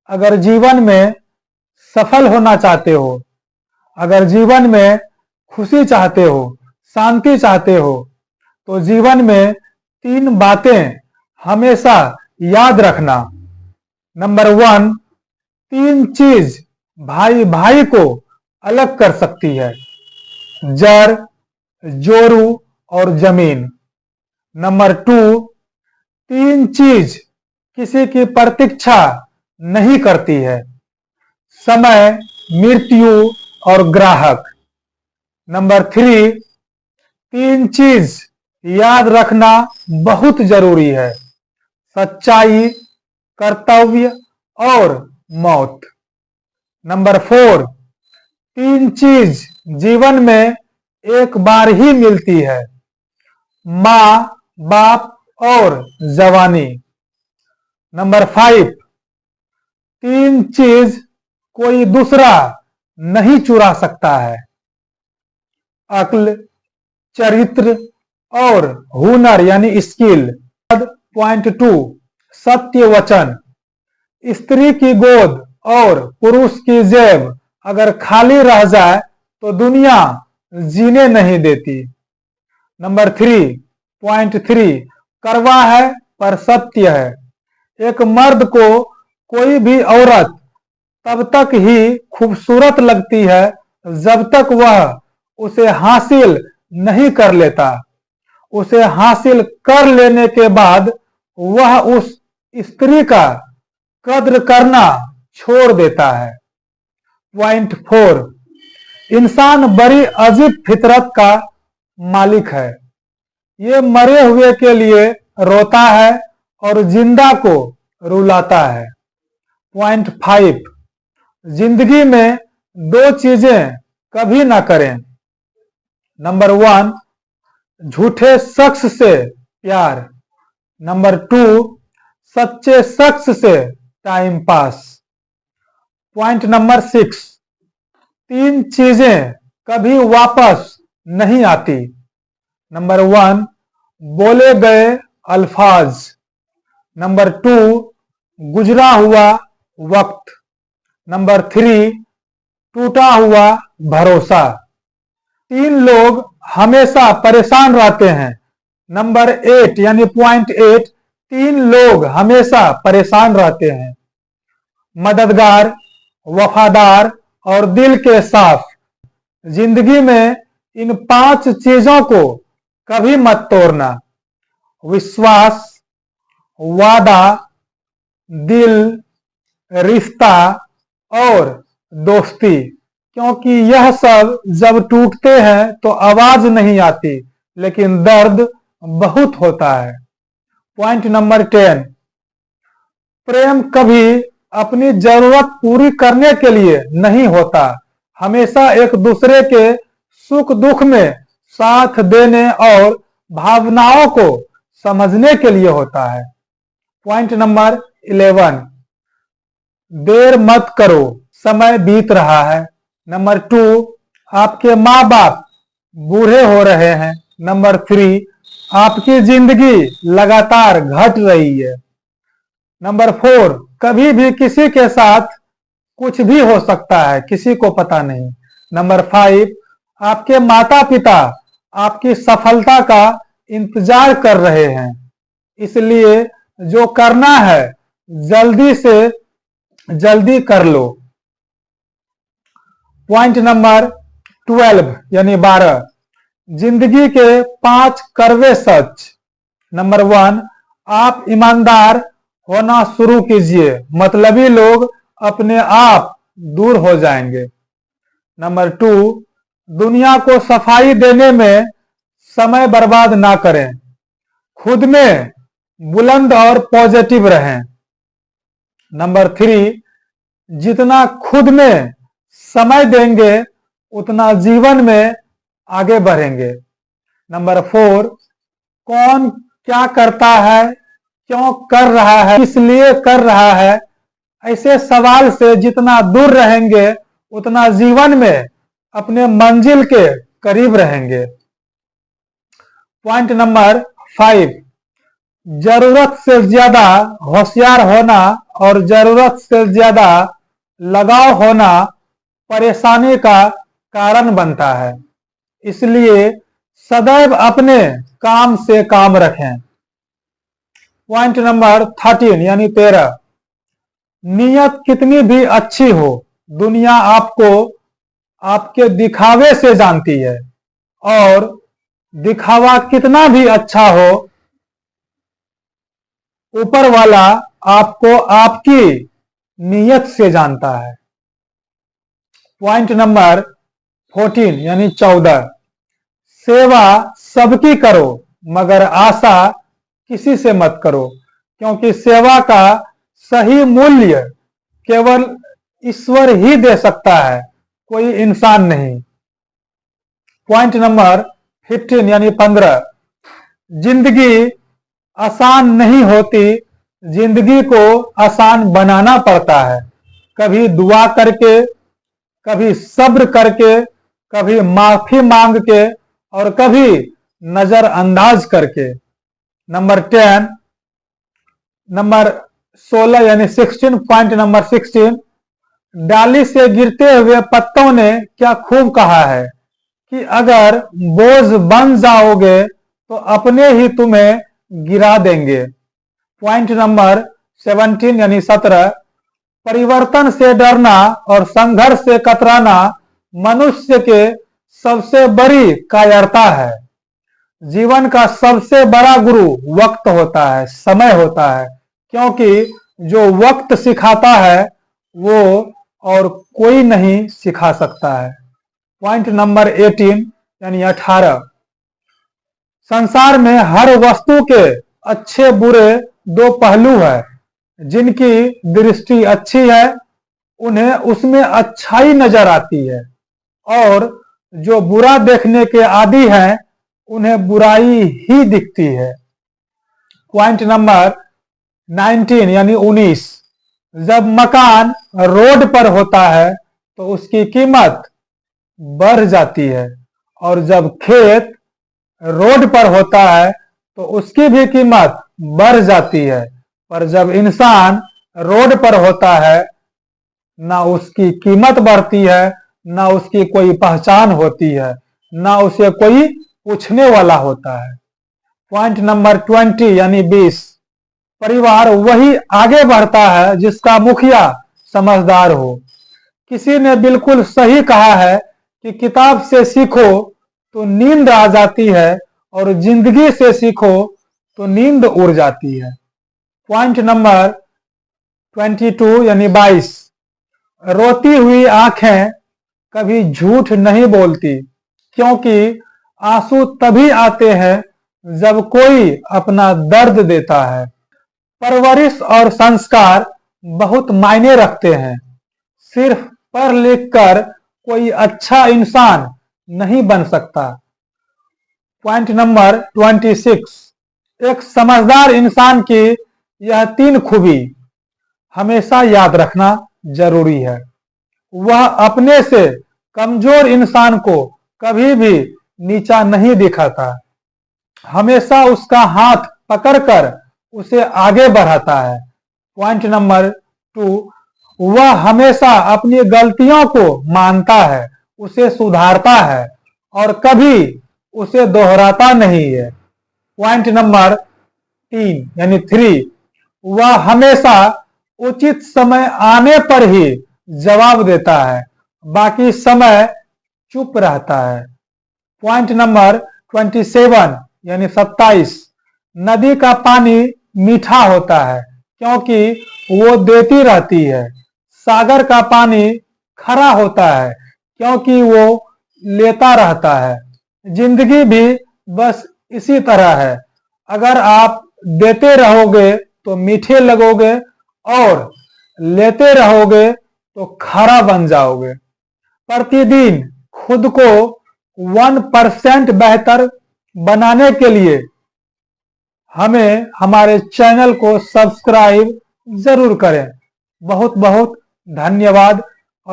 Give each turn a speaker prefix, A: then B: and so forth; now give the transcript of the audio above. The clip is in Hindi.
A: अगर जीवन में सफल होना चाहते हो, अगर जीवन में खुशी चाहते हो, शांति चाहते हो, तो जीवन में 3 बातें हमेशा याद रखना। नंबर 1, 3 चीज भाई भाई को अलग कर सकती है, जड़, जोरू और जमीन। नंबर 2, 3 चीज किसी की प्रतीक्षा नहीं करती है, समय, मृत्यु और ग्राहक। नंबर 3, 3 चीज याद रखना बहुत जरूरी है, सच्चाई, कर्तव्य और मौत। नंबर 4, 3 चीज जीवन में एक बार ही मिलती है, माँ, बाप और जवानी। नंबर 5, 3 चीज कोई दूसरा नहीं चुरा सकता है, अक्ल, चरित्र और हुनर यानी स्किल। पॉइंट 2, सत्य वचन। स्त्री की गोद और पुरुष की जेब अगर खाली रह जाए तो दुनिया जीने नहीं देती। नंबर 3, पॉइंट 3, कड़वा है पर सत्य है। एक मर्द को कोई भी औरत तब तक ही खूबसूरत लगती है जब तक वह उसे हासिल नहीं कर लेता। उसे हासिल कर लेने के बाद वह उस स्त्री का कद्र करना छोड़ देता है। पॉइंट 4, इंसान बड़ी अजीब फितरत का मालिक है। ये मरे हुए के लिए रोता है और जिंदा को रुलाता है। पॉइंट 5, जिंदगी में 2 चीजें कभी ना करें। नंबर 1, झूठे शख्स से प्यार। नंबर 2, सच्चे शख्स से टाइम पास। पॉइंट नंबर 6, 3 चीजें कभी वापस नहीं आती। नंबर 1, बोले गए अल्फाज। नंबर 2, गुजरा हुआ वक्त। नंबर 3, टूटा हुआ भरोसा। 3 लोग हमेशा परेशान रहते हैं। नंबर 8 यानी पॉइंट 8, 3 लोग हमेशा परेशान रहते हैं, मददगार, वफादार और दिल के साफ। जिंदगी में इन 5 चीजों को कभी मत तोड़ना, विश्वास, वादा, दिल, रिश्ता और दोस्ती, क्योंकि यह सब जब टूटते हैं तो आवाज नहीं आती लेकिन दर्द बहुत होता है। पॉइंट नंबर 10, प्रेम कभी अपनी जरूरत पूरी करने के लिए नहीं होता, हमेशा एक दूसरे के सुख दुख में साथ देने और भावनाओं को समझने के लिए होता है। पॉइंट नंबर 11, देर मत करो, समय बीत रहा है। नंबर 2, आपके माँ बाप बूढ़े हो रहे हैं। नंबर 3, आपकी जिंदगी लगातार घट रही है। नंबर 4, कभी भी किसी के साथ कुछ भी हो सकता है, किसी को पता नहीं। नंबर 5, आपके माता पिता आपकी सफलता का इंतजार कर रहे हैं, इसलिए जो करना है जल्दी से जल्दी कर लो। पॉइंट नंबर 12 यानी 12, जिंदगी के 5 कड़वे सच। नंबर 1, आप ईमानदार होना शुरू कीजिए, मतलबी लोग अपने आप दूर हो जाएंगे। नंबर 2, दुनिया को सफाई देने में समय बर्बाद ना करें, खुद में बुलंद और पॉजिटिव रहें। नंबर 3, जितना खुद में समय देंगे उतना जीवन में आगे बढ़ेंगे। नंबर 4, कौन क्या करता है, क्यों कर रहा है, इसलिए कर रहा है, ऐसे सवाल से जितना दूर रहेंगे उतना जीवन में अपने मंजिल के करीब रहेंगे। पॉइंट नंबर 5, जरूरत से ज्यादा होशियार होना और जरूरत से ज्यादा लगाव होना परेशानी का कारण बनता है। इसलिए सदैव अपने काम से काम रखें। पॉइंट नंबर 13 यानी 13, नीयत कितनी भी अच्छी हो, दुनिया आपको आपके दिखावे से जानती है, और दिखावा कितना भी अच्छा हो, ऊपर वाला आपको आपकी नीयत से जानता है। पॉइंट नंबर 14 यानी 14, सेवा सबकी करो मगर आशा किसी से मत करो, क्योंकि सेवा का सही मूल्य केवल ईश्वर ही दे सकता है, कोई इंसान नहीं। पॉइंट नंबर 15 यानी 15, जिंदगी आसान नहीं होती, जिंदगी को आसान बनाना पड़ता है, कभी दुआ करके, कभी सब्र करके, कभी माफी मांग के, और कभी नजरअंदाज करके। नंबर 10 नंबर 16 यानी 16, पॉइंट नंबर 16, डाली से गिरते हुए पत्तों ने क्या खूब कहा है कि अगर बोझ बन जाओगे तो अपने ही तुम्हें गिरा देंगे। पॉइंट नंबर 17 यानी 17, परिवर्तन से डरना और संघर्ष से कतराना मनुष्य के सबसे बड़ी कायरता है। जीवन का सबसे बड़ा गुरु वक्त होता है, समय होता है, क्योंकि जो वक्त सिखाता है वो और कोई नहीं सिखा सकता है। पॉइंट नंबर 18 यानी 18, संसार में हर वस्तु के अच्छे बुरे दो पहलू है। जिनकी दृष्टि अच्छी है उन्हें उसमें अच्छाई नजर आती है, और जो बुरा देखने के आदी हैं उन्हें बुराई ही दिखती है। पॉइंट नंबर 19 यानी 19, जब मकान रोड पर होता है तो उसकी कीमत बढ़ जाती है, और जब खेत रोड पर होता है तो उसकी भी कीमत बढ़ जाती है। पर जब इंसान रोड पर होता है, ना उसकी कीमत बढ़ती है, ना उसकी कोई पहचान होती है, ना उसे कोई पूछने वाला होता है। पॉइंट नंबर 20 यानी 20, परिवार वही आगे बढ़ता है जिसका मुखिया समझदार हो। किसी ने बिल्कुल सही कहा है कि किताब से सीखो तो नींद आ जाती है, और जिंदगी से सीखो तो नींद उड़ जाती है। पॉइंट नंबर 22 यानी 22, रोती हुई आंखें कभी झूठ नहीं बोलती, क्योंकि आंसू तभी आते हैं जब कोई अपना दर्द देता है। परवरिश और संस्कार बहुत मायने रखते हैं। सिर्फ पढ़ लिख कर कोई अच्छा इंसान नहीं बन सकता। पॉइंट नंबर 26, एक समझदार इंसान की यह 3 खूबी हमेशा याद रखना जरूरी है। वह अपने से कमजोर इंसान को कभी भी नीचा नहीं दिखाता, हमेशा उसका हाथ पकड़कर उसे आगे बढ़ाता है। पॉइंट नंबर 2, वह हमेशा अपनी गलतियों को मानता है, उसे सुधारता है, और कभी उसे दोहराता नहीं है। पॉइंट नंबर 3 यानी 3, वह हमेशा उचित समय आने पर ही जवाब देता है, बाकी समय चुप रहता है। पॉइंट नंबर 27 यानी 27, नदी का पानी मीठा होता है क्योंकि वो देती रहती है। सागर का पानी खरा होता है क्योंकि वो लेता रहता है। जिंदगी भी बस इसी तरह है, अगर आप देते रहोगे तो मीठे लगोगे, और लेते रहोगे तो खरा बन जाओगे। प्रतिदिन खुद को 1% बेहतर बनाने के लिए हमें हमारे चैनल को सब्सक्राइब जरूर करें। बहुत बहुत धन्यवाद।